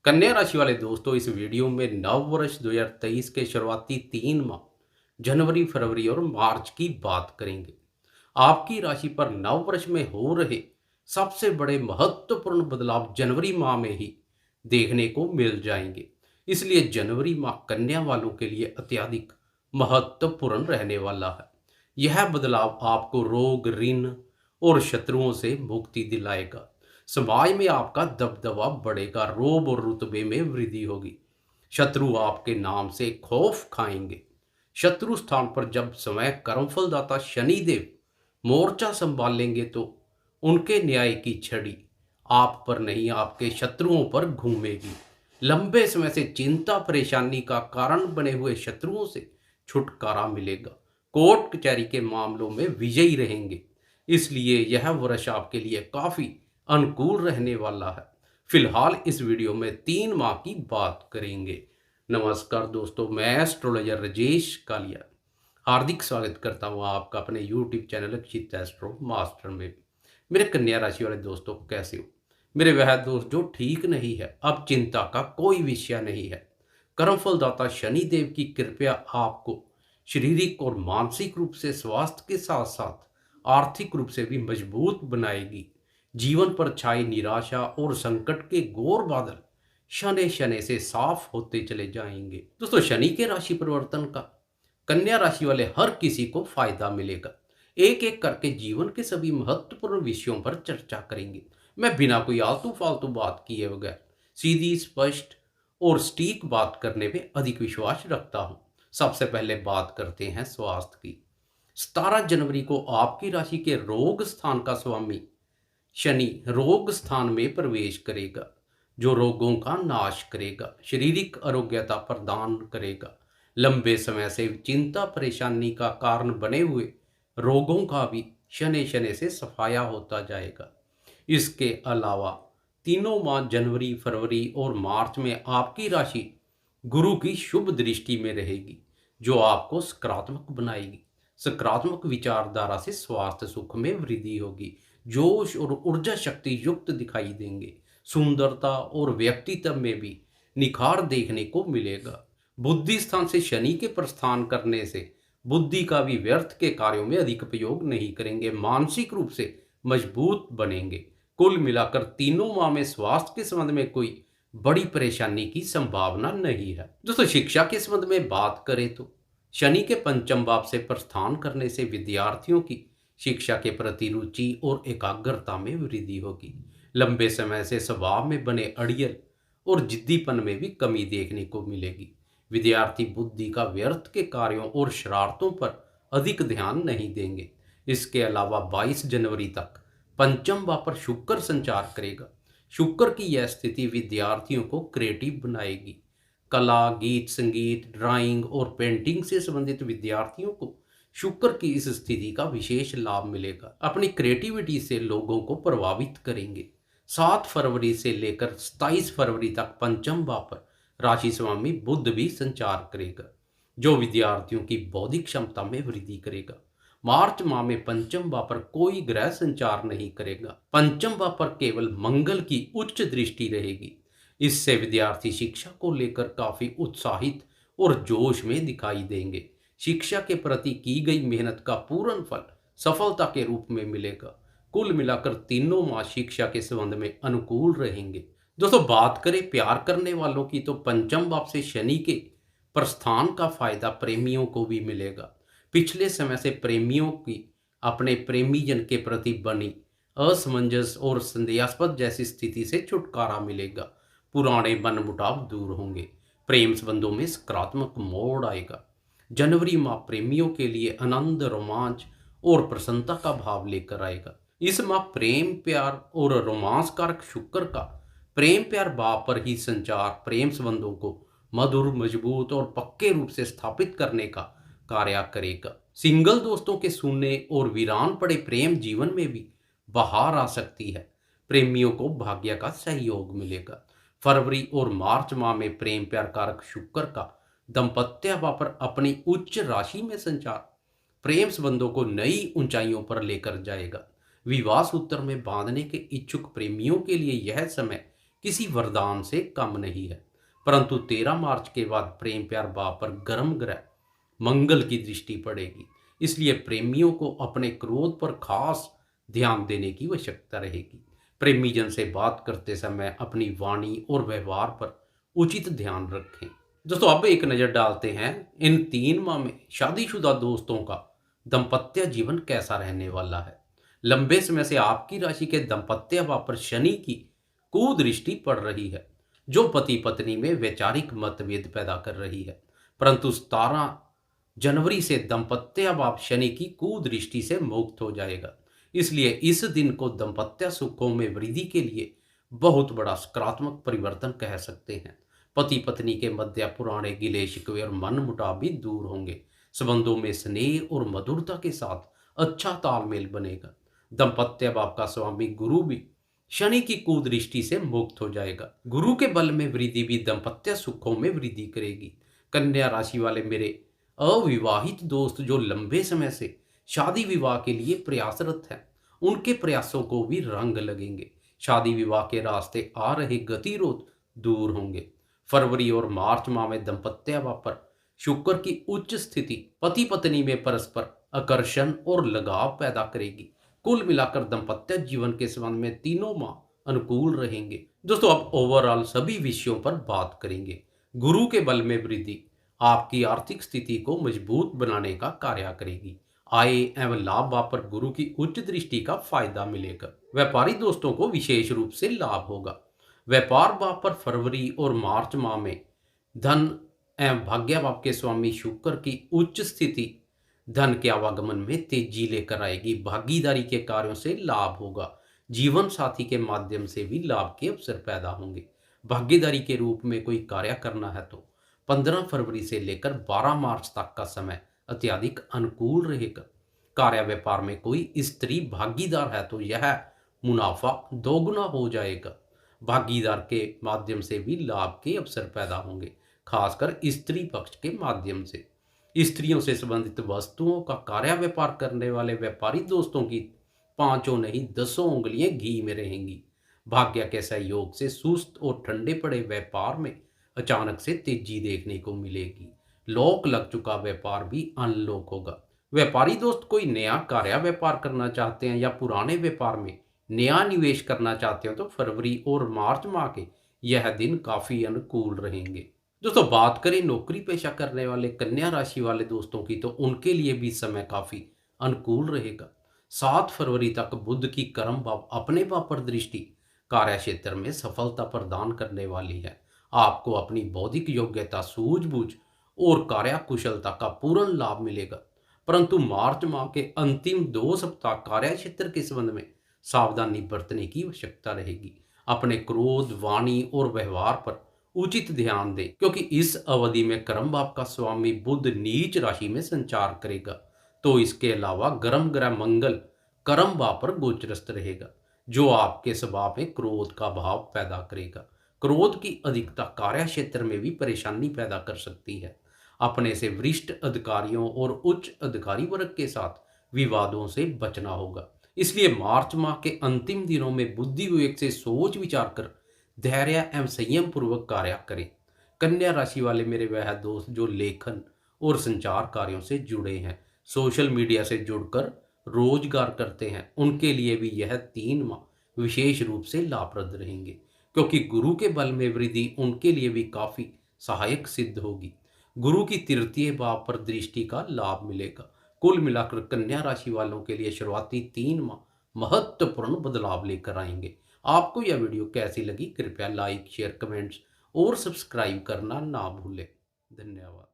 कन्या राशि वाले दोस्तों, इस वीडियो में नव वर्ष 2023 के शुरुआती 3 माह जनवरी, फरवरी और मार्च की बात करेंगे। आपकी राशि पर नव वर्ष में हो रहे सबसे बड़े महत्वपूर्ण बदलाव जनवरी माह में ही देखने को मिल जाएंगे। इसलिए जनवरी माह कन्या वालों के लिए अत्यधिक महत्वपूर्ण रहने वाला है। यह बदलाव आपको रोग, ऋण और शत्रुओं से मुक्ति दिलाएगा। समाज में आपका दबदबा बढ़ेगा, रोब और रुतबे में वृद्धि होगी। शत्रु आपके नाम से खौफ खाएंगे। शत्रु स्थान पर जब समय कर्मफलदाता शनिदेव मोर्चा संभालेंगे तो उनके न्याय की छड़ी आप पर नहीं, आपके शत्रुओं पर घूमेगी। लंबे समय से चिंता परेशानी का कारण बने हुए शत्रुओं से छुटकारा मिलेगा। कोर्ट कचहरी के मामलों में विजयी रहेंगे। इसलिए यह वर्ष आपके लिए काफी अनुकूल रहने वाला है। फिलहाल इस वीडियो में 3 माह की बात करेंगे। नमस्कार दोस्तों, मैं एस्ट्रोलॉजर राजेश कालिया हार्दिक स्वागत करता हूँ आपका अपने यूट्यूब चैनल अक्षित एस्ट्रो मास्टर में। मेरे कन्या राशि वाले दोस्तों, कैसे हो? मेरे वह दोस्त जो ठीक नहीं है, अब चिंता का कोई विषय नहीं है। कर्मफलदाता शनिदेव की कृपया आपको शारीरिक और मानसिक रूप से स्वास्थ्य के साथ साथ आर्थिक रूप से भी मजबूत बनाएगी। जीवन पर छाई निराशा और संकट के घोर बादल शनि शनि से साफ होते चले जाएंगे। दोस्तों, शनि के राशि परिवर्तन का कन्या राशि वाले हर किसी को फायदा मिलेगा। एक एक करके जीवन के सभी महत्वपूर्ण विषयों पर चर्चा करेंगे। मैं बिना कोई आलतू फालतू बात किए बगैर सीधी, स्पष्ट और सटीक बात करने में अधिक विश्वास रखता हूं। सबसे पहले बात करते हैं स्वास्थ्य की। 17 जनवरी को आपकी राशि के रोग स्थान का स्वामी शनि रोग स्थान में प्रवेश करेगा, जो रोगों का नाश करेगा, शारीरिक आरोग्यता प्रदान करेगा। लंबे समय से चिंता परेशानी का कारण बने हुए रोगों का भी शनि शनि से सफाया होता जाएगा। इसके अलावा तीनों माह जनवरी, फरवरी और मार्च में आपकी राशि गुरु की शुभ दृष्टि में रहेगी, जो आपको सकारात्मक बनाएगी। सकारात्मक विचारधारा से स्वास्थ्य सुख में वृद्धि होगी। जोश और ऊर्जा शक्ति युक्त दिखाई देंगे। सुंदरता और व्यक्तित्व में भी निखार देखने को मिलेगा। बुद्धि स्थान से शनि के प्रस्थान करने से बुद्धि का भी व्यर्थ के कार्यों में अधिक उपयोग नहीं करेंगे। मानसिक रूप से मजबूत बनेंगे। कुल मिलाकर तीनों माह में स्वास्थ्य के संबंध में कोई बड़ी परेशानी की संभावना नहीं है। दोस्तों, शिक्षा के संबंध में बात करें तो शनि के पंचम भाव से प्रस्थान करने से विद्यार्थियों की शिक्षा के प्रति रुचि और एकाग्रता में वृद्धि होगी। लंबे समय से स्वभाव में बने अड़ियल और जिद्दीपन में भी कमी देखने को मिलेगी। विद्यार्थी बुद्धि का व्यर्थ के कार्यों और शरारतों पर अधिक ध्यान नहीं देंगे। इसके अलावा 22 जनवरी तक पंचम भाव पर शुक्र संचार करेगा। शुक्र की यह स्थिति विद्यार्थियों को क्रिएटिव बनाएगी। कला, गीत, संगीत, ड्राइंग और पेंटिंग से संबंधित विद्यार्थियों को शुक्र की इस स्थिति का विशेष लाभ मिलेगा। अपनी क्रिएटिविटी से लोगों को प्रभावित करेंगे। 7 फरवरी से लेकर 27 फरवरी तक पंचम भाव पर राशि स्वामी बुध भी संचार करेगा, जो विद्यार्थियों की बौद्धिक क्षमता में वृद्धि करेगा। मार्च माह में पंचम भाव पर कोई ग्रह संचार नहीं करेगा। पंचम भाव पर केवल मंगल की उच्च दृष्टि रहेगी। इससे विद्यार्थी शिक्षा को लेकर काफी उत्साहित और जोश में दिखाई देंगे। शिक्षा के प्रति की गई मेहनत का पूर्ण फल सफलता के रूप में मिलेगा। कुल मिलाकर तीनों माह शिक्षा के संबंध में अनुकूल रहेंगे। दोस्तों, बात करें प्यार करने वालों की तो पंचम भाव से शनि के प्रस्थान का फायदा प्रेमियों को भी मिलेगा। पिछले समय से प्रेमियों की अपने प्रेमी जन के प्रति बनी असमंजस और संदेहास्पद जैसी स्थिति से छुटकारा मिलेगा। पुराने मनमुटाव दूर होंगे। प्रेम संबंधों में सकारात्मक मोड़ आएगा। जनवरी माह प्रेमियों के लिए आनंद, रोमांच और प्रसन्नता का भाव लेकर आएगा। इस माह प्रेम, प्यार और रोमांस कारक शुक्र का प्रेम प्यार भाव पर ही संचार प्रेम संबंधों को मधुर, मजबूत और पक्के रूप से स्थापित करने का कार्य करेगा। सिंगल दोस्तों के सुनने और वीरान पड़े प्रेम जीवन में भी बहार आ सकती है। प्रेमियों को भाग्य का सहयोग मिलेगा। फरवरी और मार्च माह में प्रेम प्यार कारक शुक्र का दंपत्य भाव पर अपनी उच्च राशि में संचार प्रेम संबंधों को नई ऊंचाइयों पर लेकर जाएगा। विवाह सूत्र में बांधने के इच्छुक प्रेमियों के लिए यह समय किसी वरदान से कम नहीं है। परंतु 13 मार्च के बाद प्रेम प्यार भाव पर गर्म ग्रह मंगल की दृष्टि पड़ेगी। इसलिए प्रेमियों को अपने क्रोध पर खास ध्यान देने की आवश्यकता रहेगी। प्रेमी जन से बात करते समय अपनी वाणी और व्यवहार पर उचित ध्यान रखें। दोस्तों अब एक नज़र डालते हैं इन 3 माह में शादीशुदा दोस्तों का दाम्पत्य जीवन कैसा रहने वाला है। लंबे समय से आपकी राशि के दाम्पत्य भाव पर शनि की कुदृष्टि पड़ रही है, जो पति पत्नी में वैचारिक मतभेद पैदा कर रही है। परंतु 17 जनवरी से दाम्पत्य भाव शनि की कुदृष्टि से मुक्त हो जाएगा। इसलिए इस दिन को दाम्पत्य सुखों में वृद्धि के लिए बहुत बड़ा सकारात्मक परिवर्तन कह सकते हैं। पति पत्नी के मध्य पुराने गिले शिकवे और मन मुटाव भी दूर होंगे। संबंधों में स्नेह और मधुरता के साथ अच्छा तालमेल बनेगा। दाम्पत्य भाव का स्वामी गुरु भी शनि की कुदृष्टि से मुक्त हो जाएगा। गुरु के बल में वृद्धि भी दाम्पत्य सुखों में वृद्धि करेगी। कन्या राशि वाले मेरे अविवाहित दोस्त जो लंबे समय से शादी विवाह के लिए प्रयासरत हैं, उनके प्रयासों को भी रंग लगेंगे। शादी विवाह के रास्ते आ रहे गतिरोध दूर होंगे। फरवरी और मार्च माह में दाम्पत्य भाव पर शुक्र की उच्च स्थिति पति पत्नी में परस्पर आकर्षण और लगाव पैदा करेगी। कुल मिलाकर दाम्पत्य जीवन के संबंध में तीनों माह अनुकूल रहेंगे। दोस्तों अब ओवरऑल सभी विषयों पर बात करेंगे। गुरु के बल में वृद्धि आपकी आर्थिक स्थिति को मजबूत बनाने का कार्य करेगी। आय एवं लाभ भाव पर गुरु की उच्च दृष्टि का फायदा मिलेगा। व्यापारी दोस्तों को विशेष रूप से लाभ होगा। व्यापार भाव पर फरवरी और मार्च माह में धन एवं भाग्य भाव के स्वामी शुक्र की उच्च स्थिति धन के आवागमन में तेजी लेकर आएगी। भागीदारी के कार्यों से लाभ होगा। जीवन साथी के माध्यम से भी लाभ के अवसर पैदा होंगे। भागीदारी के रूप में कोई कार्य करना है तो 15 फरवरी से लेकर 12 मार्च तक का समय अत्यधिक अनुकूल रहेगा। कार्य व्यापार में कोई स्त्री भागीदार है तो यह मुनाफा दोगुना हो जाएगा। भागीदार के माध्यम से भी लाभ के अवसर पैदा होंगे, खासकर स्त्री पक्ष के माध्यम से। स्त्रियों से संबंधित वस्तुओं का कार्य व्यापार करने वाले व्यापारी दोस्तों की 5 नहीं 10 उंगलियां घी में रहेंगी। भाग्य के सहयोग से सुस्त और ठंडे पड़े व्यापार में अचानक से तेजी देखने को मिलेगी। लॉक लग चुका व्यापार भी अनलॉक होगा। व्यापारी दोस्त कोई नया कार्य व्यापार करना चाहते हैं या पुराने व्यापार में नया निवेश करना चाहते हो तो फरवरी और मार्च माह के यह दिन काफी अनुकूल रहेंगे। दोस्तों बात करें नौकरी पेशा करने वाले कन्या राशि वाले दोस्तों की तो उनके लिए भी समय काफी अनुकूल रहेगा। 7 फरवरी तक बुध की कर्म भाव अपने भाव पर दृष्टि कार्य क्षेत्र में सफलता प्रदान करने वाली है। आपको अपनी बौद्धिक योग्यता, सूझबूझ और कार्य कुशलता का पूर्ण लाभ मिलेगा। परंतु मार्च माह के अंतिम 2 सप्ताह कार्य क्षेत्र के संबंध में सावधानी बरतने की आवश्यकता रहेगी। अपने क्रोध, वाणी और व्यवहार पर उचित ध्यान दें, क्योंकि इस अवधि में कर्म भाव का स्वामी बुध नीच राशि में संचार करेगा। तो इसके अलावा गर्म ग्रह मंगल कर्म भाव पर गोचरस्थ रहेगा, जो आपके स्वभाव में क्रोध का भाव पैदा करेगा। क्रोध की अधिकता कार्य क्षेत्र में भी परेशानी पैदा कर सकती है। अपने से वरिष्ठ अधिकारियों और उच्च अधिकारी वर्ग के साथ विवादों से बचना होगा। इसलिए मार्च माह के अंतिम दिनों में बुद्धि विवेक से सोच विचार कर धैर्य एवं संयम पूर्वक कार्य करें। कन्या राशि वाले मेरे वह दोस्त जो लेखन और संचार कार्यों से जुड़े हैं, सोशल मीडिया से जुड़कर रोजगार करते हैं, उनके लिए भी यह 3 माह विशेष रूप से लाभप्रद रहेंगे, क्योंकि गुरु के बल में वृद्धि उनके लिए भी काफी सहायक सिद्ध होगी। गुरु की तृतीय भाव पर दृष्टि का लाभ मिलेगा। कुल मिलाकर कन्या राशि वालों के लिए शुरुआती 3 माह महत्वपूर्ण बदलाव लेकर आएंगे। आपको यह वीडियो कैसी लगी कृपया लाइक, शेयर, कमेंट्स और सब्सक्राइब करना ना भूलें। धन्यवाद।